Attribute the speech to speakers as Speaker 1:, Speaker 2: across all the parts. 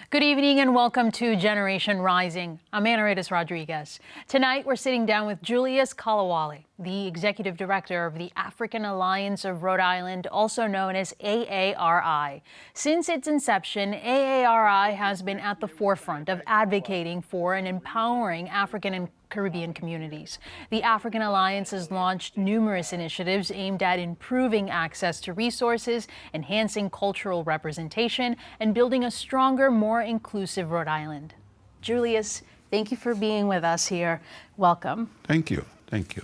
Speaker 1: Good evening and welcome to Generation Rising. I'm Anaridis Rodriguez. Tonight we're sitting down with Julius Kolawole, the Executive Director of the African Alliance of Rhode Island, also known as AARI. Since its inception, AARI has been at the forefront of advocating for and empowering African and Caribbean communities. The African Alliance has launched numerous initiatives aimed at improving access to resources, enhancing cultural representation, and building a stronger, more inclusive Rhode Island. Julius, thank you for being with us here. Welcome.
Speaker 2: Thank you. Thank you.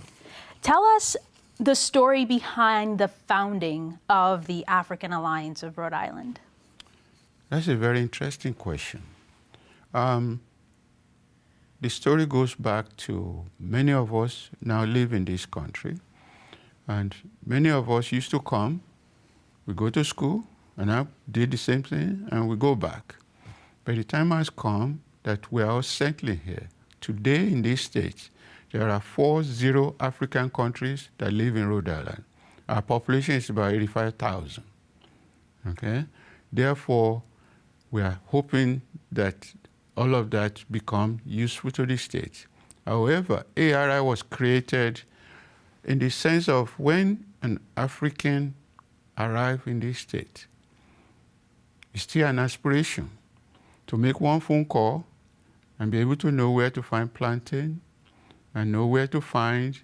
Speaker 1: Tell us the story behind the founding of the African Alliance of Rhode Island.
Speaker 2: That's a very interesting question. The story goes back to many of us now live in this country, and many of us used to come, we go to school, and I did the same thing, and we go back. But the time has come that we are all settling here. Today in this state, there are 40 African countries that live in Rhode Island. Our population is about 85,000. Okay? Therefore, we are hoping that all of that become useful to the state. However, ARI was created in the sense of when an African arrives in this state, it's still an aspiration to make one phone call and be able to know where to find plantain and know where to find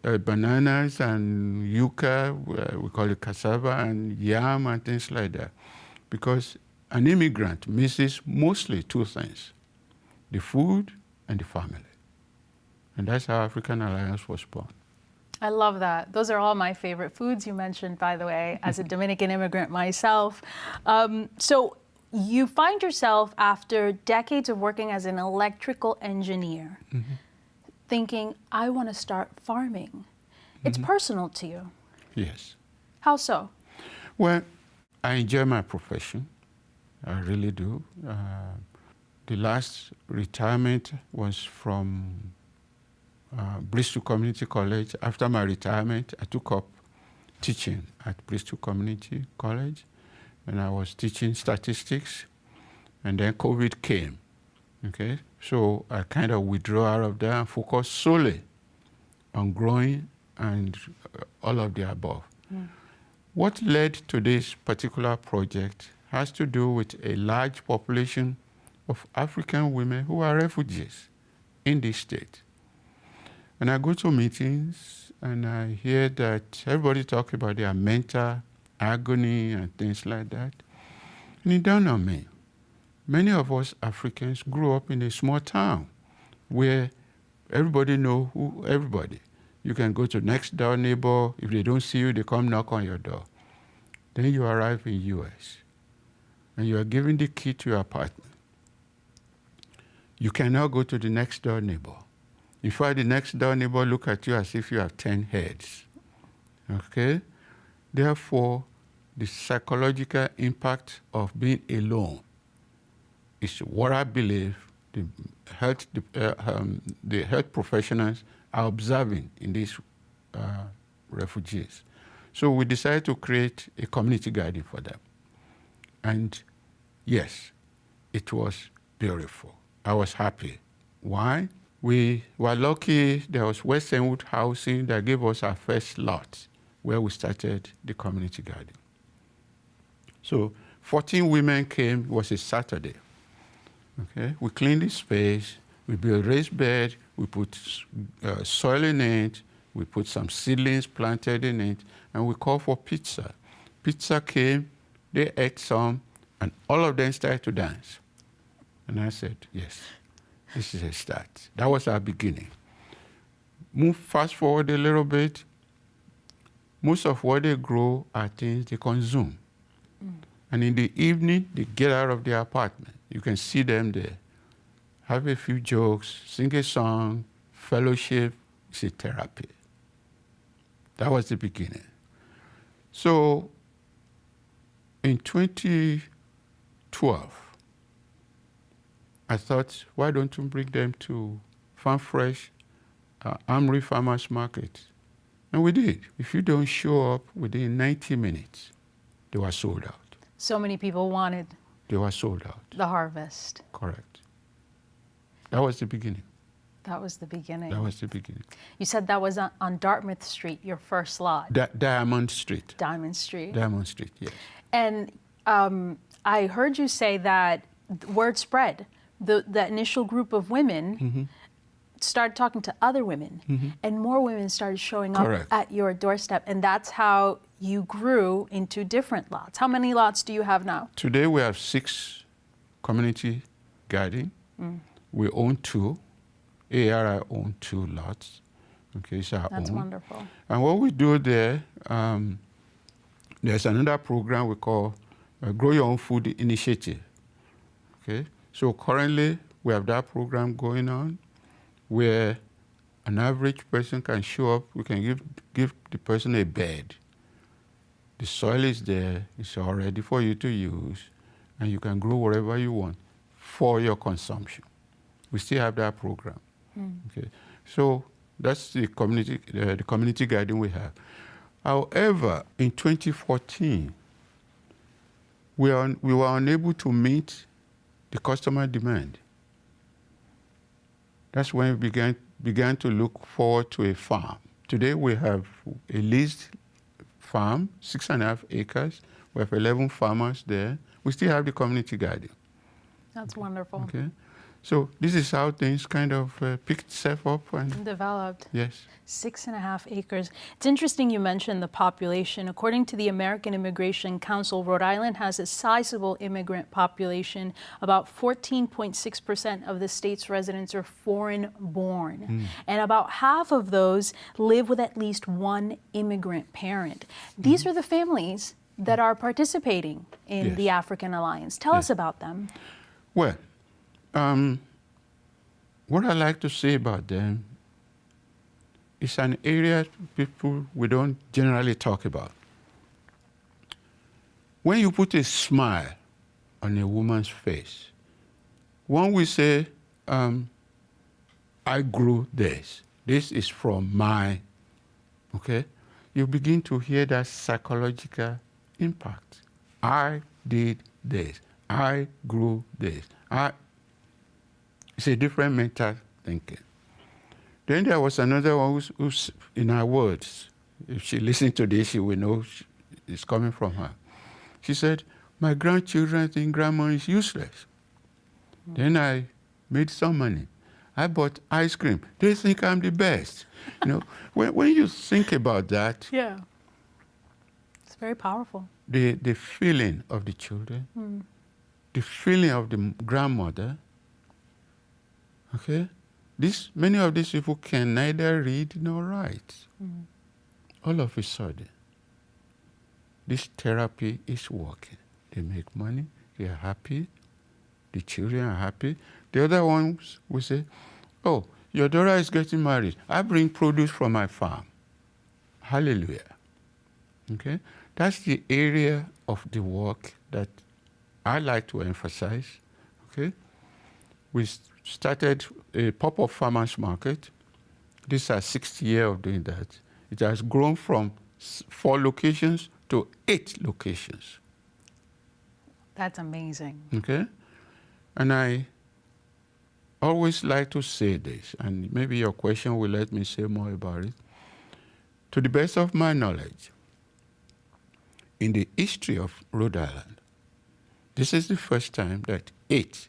Speaker 2: bananas and yucca, we call it cassava, and yam and things like that. Because an immigrant misses mostly two things, the food and the family. And that's how African Alliance was born.
Speaker 1: I love that. Those are all my favorite foods you mentioned, by the way, as a Dominican immigrant myself. So you find yourself, after decades of working as an electrical engineer, thinking, I want to start farming. It's personal to you.
Speaker 2: Yes.
Speaker 1: How so?
Speaker 2: Well, I enjoy my profession. I really do. The last retirement was from Bristol Community College. After my retirement, I took up teaching at Bristol Community College, and I was teaching statistics, and then COVID came, okay? So I kind of withdrew out of that and focused solely on growing and all of the above. What led to this particular project has to do with a large population of African women who are refugees in this state. And I go to meetings and I hear that everybody talk about their mental agony and things like that. And it dawned on me, many of us Africans grew up in a small town where everybody know who everybody. You can go to next door neighbor. If they don't see you, they come knock on your door. Then you arrive in US. And you are given the key to your apartment. You cannot go to the next door neighbor. In fact, the next door neighbor look at you as if you have 10 heads. Okay? Therefore, the psychological impact of being alone is what I believe the health professionals are observing in these refugees. So we decided to create a community garden for them. And yes, it was beautiful. I was happy. Why? We were lucky there was Westernwood Housing that gave us our first lot where we started the community garden. So 14 women came, it was a Saturday. Okay? We cleaned the space, we built raised bed, we put soil in it, we put some seedlings planted in it, and we called for pizza. Pizza came, they ate some, and all of them started to dance. And I said, yes, this is a start. That was our beginning. Fast forward a little bit, most of what they grow are things they consume. And in the evening, they get out of their apartment. You can see them there. Have a few jokes, sing a song, fellowship, it's a therapy. That was the beginning. So in 2012, I thought, why don't you bring them to Farm Fresh, Armory Farmers Market? And we did. If you don't show up within 90 minutes, they were sold out.
Speaker 1: So many people wanted.
Speaker 2: they were sold out.
Speaker 1: The harvest.
Speaker 2: Correct. That was the beginning.
Speaker 1: That was the beginning.
Speaker 2: That was the beginning.
Speaker 1: You said that was on Dartmouth Street, your first lot.
Speaker 2: Diamond Street.
Speaker 1: Diamond Street.
Speaker 2: Diamond Street, yes.
Speaker 1: And I heard you say that word spread. The initial group of women started talking to other women, and more women started showing up
Speaker 2: Correct.
Speaker 1: at your doorstep, and that's how you grew into different lots. How many lots do you have now?
Speaker 2: Today we have 6 community garden. We own 2. AARI own 2 lots. Okay, it's our
Speaker 1: That's
Speaker 2: own.
Speaker 1: wonderful.
Speaker 2: And what we do there, there's another program we call Grow Your Own Food Initiative. Okay, so currently we have that program going on where an average person can show up. We can give the person a bed. The soil is there. It's all ready for you to use, and you can grow whatever you want for your consumption. We still have that program. Okay, so that's the community garden we have. However, in 2014, we were unable to meet the customer demand. That's when we began to look forward to a farm. Today we have a leased farm, 6.5 acres. We have 11 farmers there. We still have the community garden.
Speaker 1: That's wonderful.
Speaker 2: Okay, so this is how things kind of picked itself up and
Speaker 1: Developed.
Speaker 2: yes.
Speaker 1: 6.5 acres. It's interesting you mentioned the population. According to the American Immigration Council, Rhode Island has a sizable immigrant population. About 14.6% of the state's residents are foreign-born. And about half of those live with at least one immigrant parent. These are the families that are participating in
Speaker 2: Yes.
Speaker 1: the African Alliance. Tell us about them.
Speaker 2: Well, what I like to say about them is an area people we don't generally talk about. When you put a smile on a woman's face, one will say, I grew this. This is from my, okay? You begin to hear that psychological impact. I did this. I grew this. It's a different mental thinking. Then there was another one who's in her words. If she listened to this, she will know it's coming from her. She said, my grandchildren think grandma is useless. Then I made some money. I bought ice cream. They think I'm the best. You know, when you think about that,
Speaker 1: Yeah. It's very powerful.
Speaker 2: the feeling of the children, the feeling of the grandmother, okay? Many of these people can neither read nor write. All of a sudden, this therapy is working. They make money, they are happy, the children are happy. The other ones will say, oh, your daughter is getting married. I bring produce from my farm. Hallelujah. Okay? That's the area of the work that I like to emphasize. Okay? We started a pop-up farmers market. This is our 6th year of doing that. It has grown from 4 locations to 8 locations.
Speaker 1: That's amazing.
Speaker 2: Okay? And I always like to say this, and maybe your question will let me say more about it. To the best of my knowledge, in the history of Rhode Island, this is the first time that 8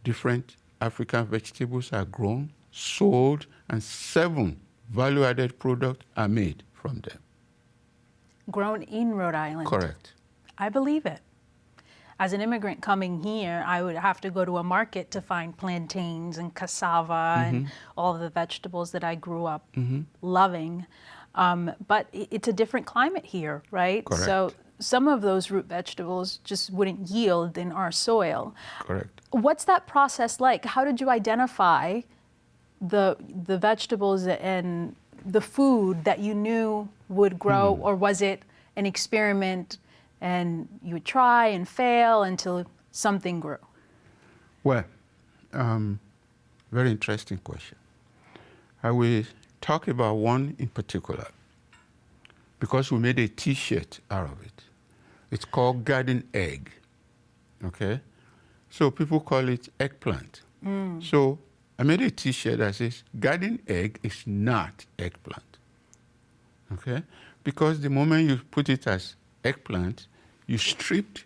Speaker 2: different African vegetables are grown, sold, and 7 value-added products are made from them.
Speaker 1: Grown in Rhode Island.
Speaker 2: Correct.
Speaker 1: I believe it. As an immigrant coming here, I would have to go to a market to find plantains and cassava and all of the vegetables that I grew up loving. But it's a different climate here, right?
Speaker 2: Correct.
Speaker 1: So some of those root vegetables just wouldn't yield in our soil.
Speaker 2: Correct.
Speaker 1: What's that process like? How did you identify the vegetables and the food that you knew would grow, or was it an experiment and you would try and fail until something grew?
Speaker 2: Well, very interesting question. I will talk about one in particular because we made a T-shirt out of it. It's called Garden Egg, okay? So people call it eggplant. So I made a T-shirt that says, garden egg is not eggplant. Okay? Because the moment you put it as eggplant, you stripped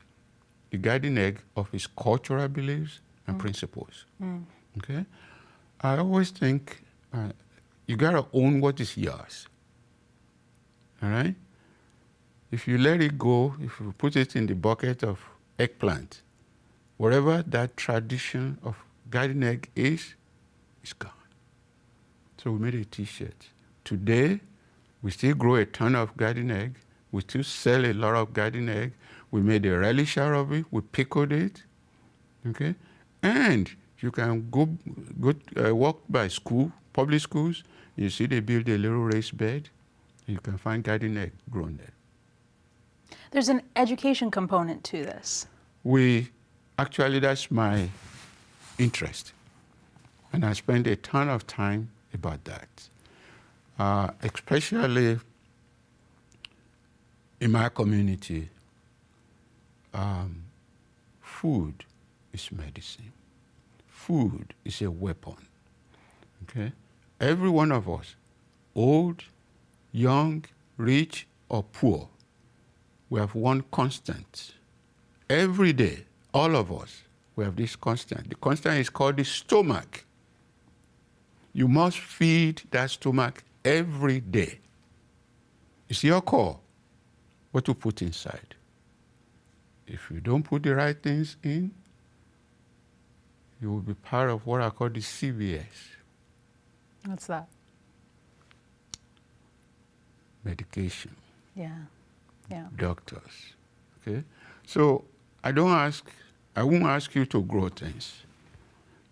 Speaker 2: the garden egg of its cultural beliefs and principles. Okay? I always think you gotta own what is yours. All right? If you let it go, if you put it in the bucket of eggplant, whatever that tradition of garden egg is gone. So we made a T-shirt. Today, we still grow a ton of garden egg. We still sell a lot of garden egg. We made a relish out of it. We pickled it. Okay? And you can go walk by school, public schools. You see they build a little raised bed. You can find garden egg grown there.
Speaker 1: There's an education component to this.
Speaker 2: Actually, that's my interest. And I spend a ton of time about that. Especially in my community, food is medicine. Food is a weapon, okay? Every one of us, old, young, rich, or poor, we have one constant. Every day, all of us, we have this constant. The constant is called the stomach. You must feed that stomach every day. It's your call what to put inside. If you don't put the right things in, you will be part of what I call the CVS.
Speaker 1: What's that?
Speaker 2: Medication.
Speaker 1: Yeah.
Speaker 2: Doctors. Okay? So I won't ask you to grow things.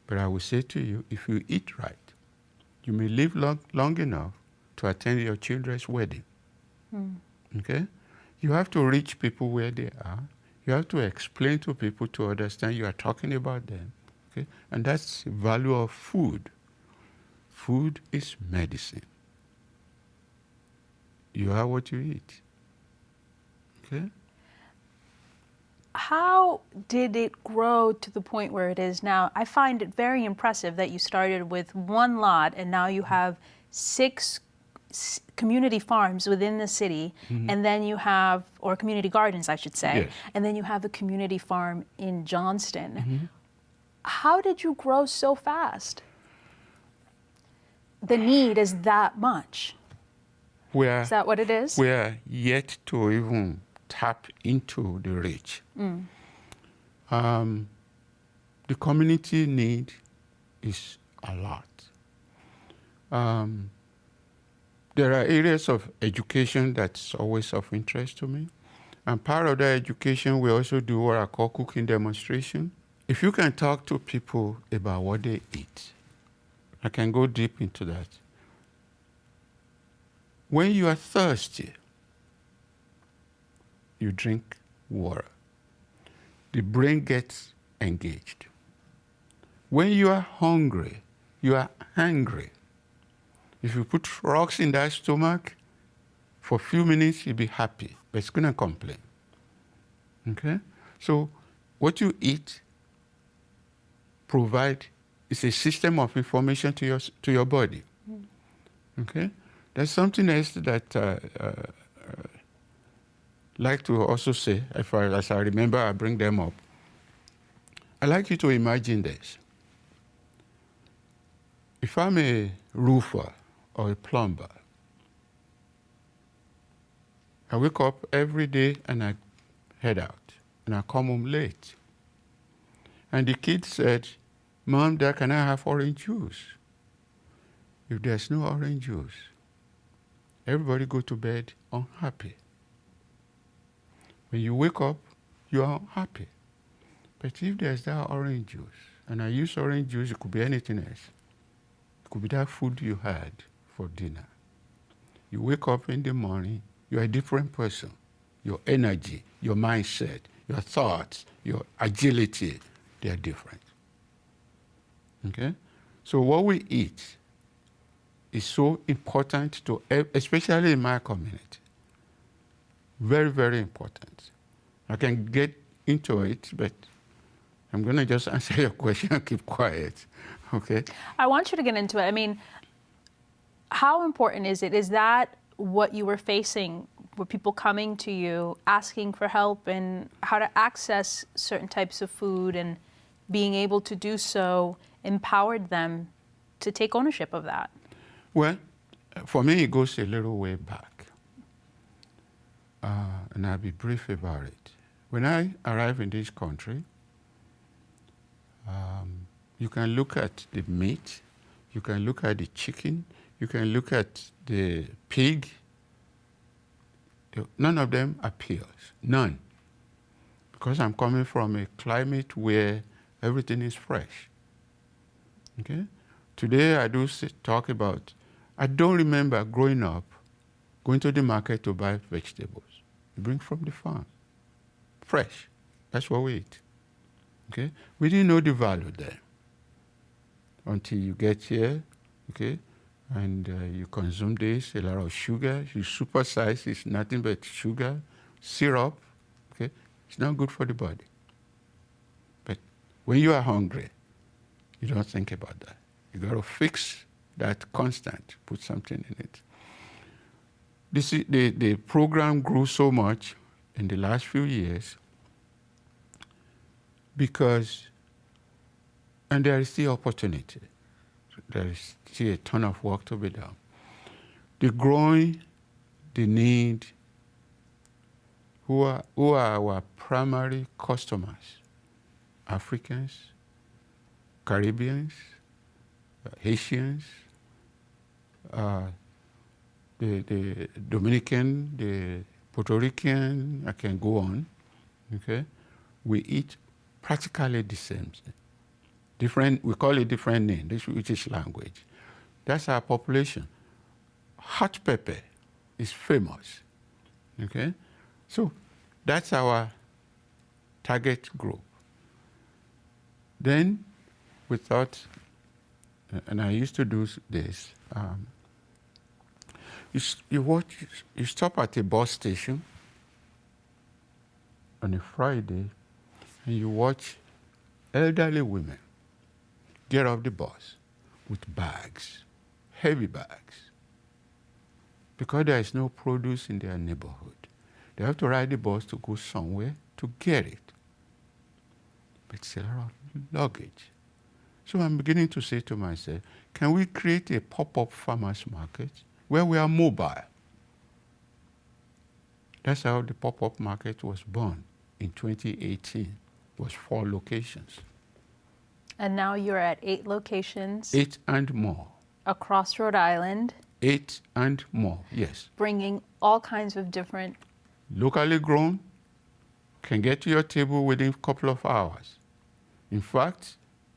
Speaker 2: But I will say to you, if you eat right, you may live long enough to attend your children's wedding. Okay? You have to reach people where they are. You have to explain to people to understand you are talking about them. Okay? And that's the value of food. Food is medicine. You are what you eat. Okay?
Speaker 1: How did it grow to the point where it is now? I find it very impressive that you started with one lot and now you have 6 community farms within the city, and then you have, or community gardens, I should say,
Speaker 2: Yes.
Speaker 1: and then you have a community farm in Johnston. How did you grow so fast? The need is that much. Is that what it is?
Speaker 2: We are yet to even tap into the reach. The community need is a lot. There are areas of education that's always of interest to me. And part of that education, we also do what I call cooking demonstration. If you can talk to people about what they eat, I can go deep into that. When you are thirsty, you drink water. The brain gets engaged. When you are hungry, you are angry. If you put rocks in that stomach, for a few minutes you'll be happy, but it's going to complain. Okay? So what you eat is a system of information to your body. Okay? There's something else that I like to also say, as I remember, I bring them up. I like you to imagine this. If I'm a roofer or a plumber, I wake up every day and I head out, and I come home late. And the kid said, "Mom, Dad, can I have orange juice?" If there's no orange juice, everybody go to bed unhappy. When you wake up, you are unhappy. But if there's that orange juice, and I use orange juice, it could be anything else. It could be that food you had for dinner. You wake up in the morning, you're a different person. Your energy, your mindset, your thoughts, your agility, they're different. Okay? So what we eat is so important to, especially in my community. Very, very important. I can get into it, but I'm going to just answer your question and keep quiet, okay?
Speaker 1: I want you to get into it. I mean, how important is it? Is that what you were facing? Were people coming to you asking for help and how to access certain types of food, and being able to do so empowered them to take ownership of that?
Speaker 2: Well, for me, it goes a little way back. And I'll be brief about it. When I arrived in this country, you can look at the meat, you can look at the chicken, you can look at the pig. None of them appeals, none. Because I'm coming from a climate where everything is fresh, okay? Today I do talk about, I don't remember growing up going to the market to buy vegetables. We bring from the farm, fresh, that's what we eat, okay? We didn't know the value there until you get here, okay? And you consume this, a lot of sugar, you supersize, it's nothing but sugar, syrup, okay? It's not good for the body. But when you are hungry, you don't think about that. You got to fix that constant, put something in it. The program grew so much in the last few years because, and there is still opportunity. There is still a ton of work to be done. The growing, the need, who are our primary customers? Africans, Caribbeans, Haitians, the Dominican, the Puerto Rican, I can go on, okay? We eat practically the same thing. Different, we call it different name, which is language. That's our population. Hot pepper is famous, okay? So that's our target group. Then we thought, and I used to do this, you stop at a bus station on a Friday and you watch elderly women get off the bus with bags, heavy bags, because there is no produce in their neighborhood. They have to ride the bus to go somewhere to get it. But it's a lot of luggage. So I'm beginning to say to myself, can we create a pop-up farmers market where we are mobile? That's how the pop-up market was born in 2018. It was 4 locations.
Speaker 1: And now you're at 8 locations.
Speaker 2: 8 and more.
Speaker 1: Across Rhode Island.
Speaker 2: 8 and more, yes.
Speaker 1: Bringing all kinds of different...
Speaker 2: Locally grown, can get to your table within a couple of hours. In fact,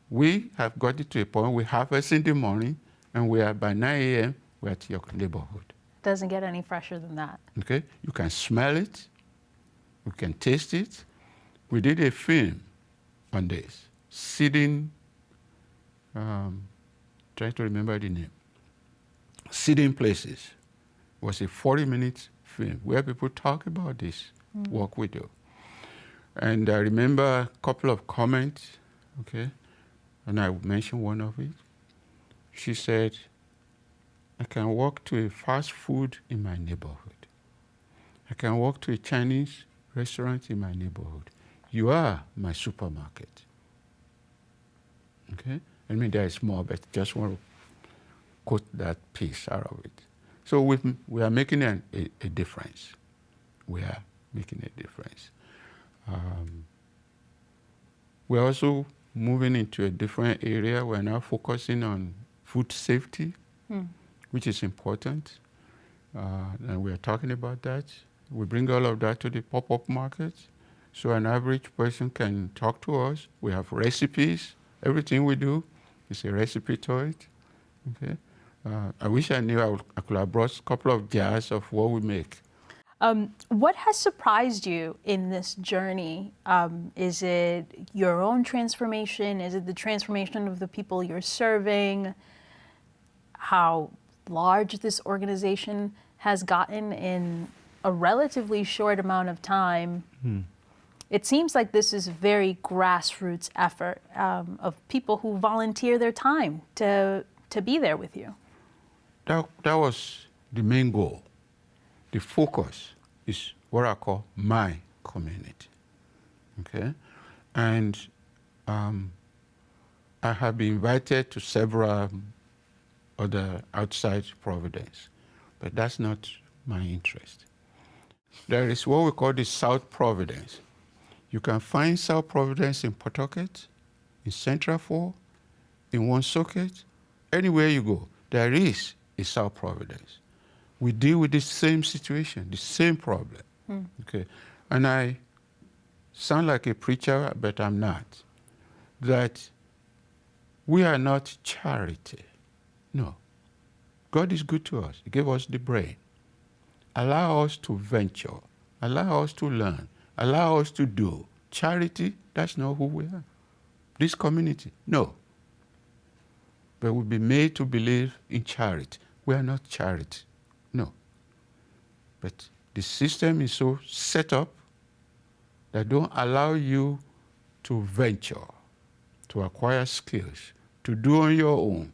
Speaker 2: we have got it to a point we harvest in the morning and we are by 9 a.m. we're at your neighborhood.
Speaker 1: Doesn't get any fresher than that.
Speaker 2: Okay, you can smell it, you can taste it. We did a film on this, Seeding, trying to remember the name, Seeding Places. It was a 40-minute film where people talk about this work we do. And I remember a couple of comments, okay, and I mentioned one of it. She said, I can walk to a fast food in my neighborhood. I can walk to a Chinese restaurant in my neighborhood. You are my supermarket. Okay? I mean, there is more, but just want to quote that piece out of it. So we are making a difference. We are making a difference. We're also moving into a different area. We're now focusing on food safety, which is important. And we're talking about that. We bring all of that to the pop-up market. So an average person can talk to us. We have recipes. Everything we do is a recipe to it. Okay? I wish I knew I could have brought a couple of jars of what we make.
Speaker 1: What has surprised you in this journey? Is it your own transformation? Is it the transformation of the people you're serving? How large this organization has gotten in a relatively short amount of time? It seems like this is a very grassroots effort of people who volunteer their time to be there with you.
Speaker 2: That was the main goal. The focus is what I call my community, okay? And I have been invited to several other outside Providence, but that's not my interest. There is what we call the South Providence. You can find South Providence in Pawtucket, in Central Falls, in Woonsocket, anywhere you go, there is a South Providence. We deal with the same situation, the same problem. Okay, and I sound like a preacher, but I'm not. That we are not charity. No. God is good to us. He gave us the brain. Allow us to venture. Allow us to learn. Allow us to do. Charity, that's not who we are. This community, no. But we'll be made to believe in charity. We are not charity. No. But the system is so set up that don't allow you to venture, to acquire skills, to do on your own,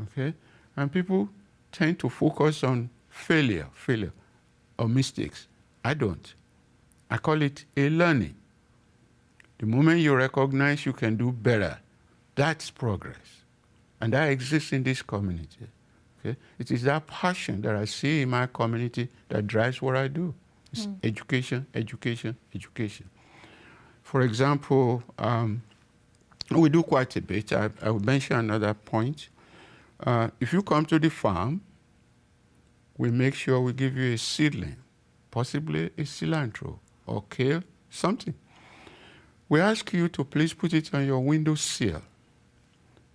Speaker 2: okay? And people tend to focus on failure, or mistakes. I don't. I call it a learning. The moment you recognize you can do better, that's progress. And that exists in this community. Okay? It is that passion that I see in my community that drives what I do. It's education, education, education. For example, we do quite a bit. I will mention another point. If you come to the farm, we make sure we give you a seedling, possibly a cilantro or kale, something. We ask you to please put it on your window sill.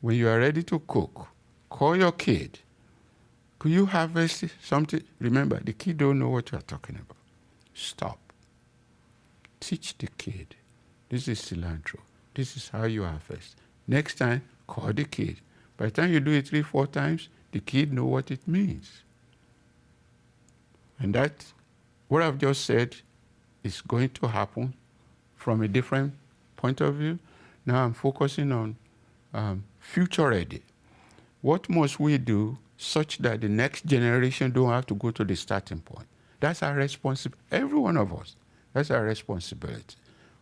Speaker 2: When you are ready to cook, call your kid. Could you harvest something? Remember, the kid don't know what you are talking about. Stop. Teach the kid. This is cilantro. This is how you harvest. Next time, call the kid. By the time you do it 3-4 times, the kid know what it means. And that, what I've just said, is going to happen from a different point of view. Now I'm focusing on future ready. What must we do such that the next generation don't have to go to the starting point? That's our responsibility, every one of us. That's our responsibility.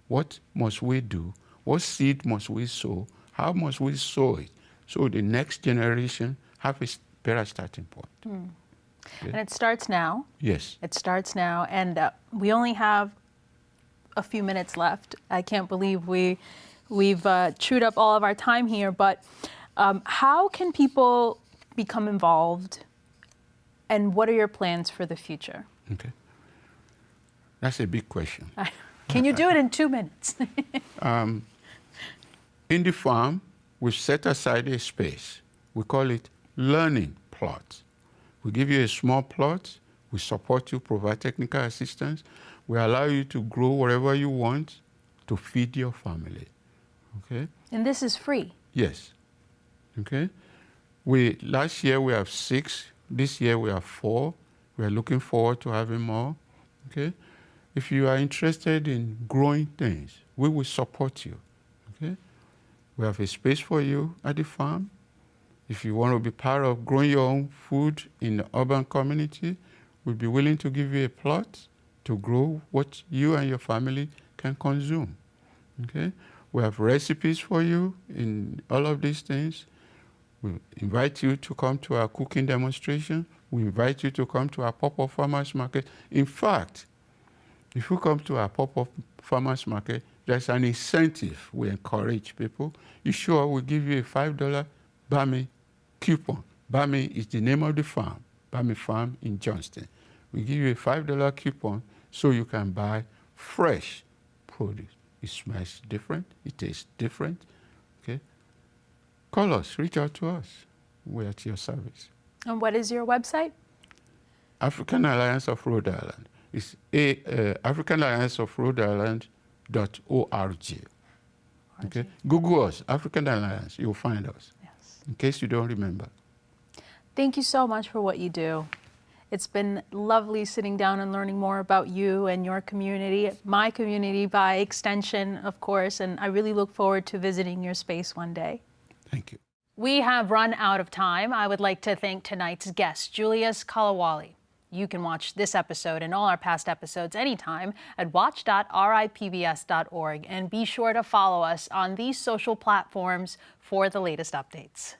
Speaker 2: What must we do? What seed must we sow? How must we sow it so the next generation have a better starting point? Okay.
Speaker 1: And it starts now.
Speaker 2: Yes.
Speaker 1: It starts now, and we only have a few minutes left. I can't believe we've chewed up all of our time here, but how can people become involved, and what are your plans for the future?
Speaker 2: Okay. That's a big question.
Speaker 1: Can you do it in 2 minutes?
Speaker 2: In the farm, we set aside a space. We call it learning plot. We give you a small plot. We support you, provide technical assistance. We allow you to grow whatever you want to feed your family. Okay?
Speaker 1: And this is free?
Speaker 2: Yes. Okay? Last year we have 6. This year we have 4. We are looking forward to having more. Okay? If you are interested in growing things, we will support you. Okay? We have a space for you at the farm. If you want to be part of growing your own food in the urban community, we'll be willing to give you a plot to grow what you and your family can consume. Okay? We have recipes for you in all of these things. We invite you to come to our cooking demonstration. We invite you to come to our pop-up farmers market. In fact, if you come to our pop-up farmers market, there's an incentive. We encourage people. You sure we'll give you a $5 Bami coupon. Bami is the name of the farm, Bami Farm in Johnston. We give you a $5 coupon so you can buy fresh produce. It smells different. It tastes different. Okay? Call us. Reach out to us. We're at your service.
Speaker 1: And what is your website?
Speaker 2: African Alliance of Rhode Island. It's African Alliance of Rhode Island.org. Okay? Google us, African Alliance. You'll find us.
Speaker 1: Yes.
Speaker 2: In case you don't remember.
Speaker 1: Thank you so much for what you do. It's been lovely sitting down and learning more about you and your community, my community by extension, of course, and I really look forward to visiting your space one day.
Speaker 2: Thank you.
Speaker 1: We have run out of time. I would like to thank tonight's guest, Julius Kolawole. You can watch this episode and all our past episodes anytime at watch.ripbs.org, and be sure to follow us on these social platforms for the latest updates.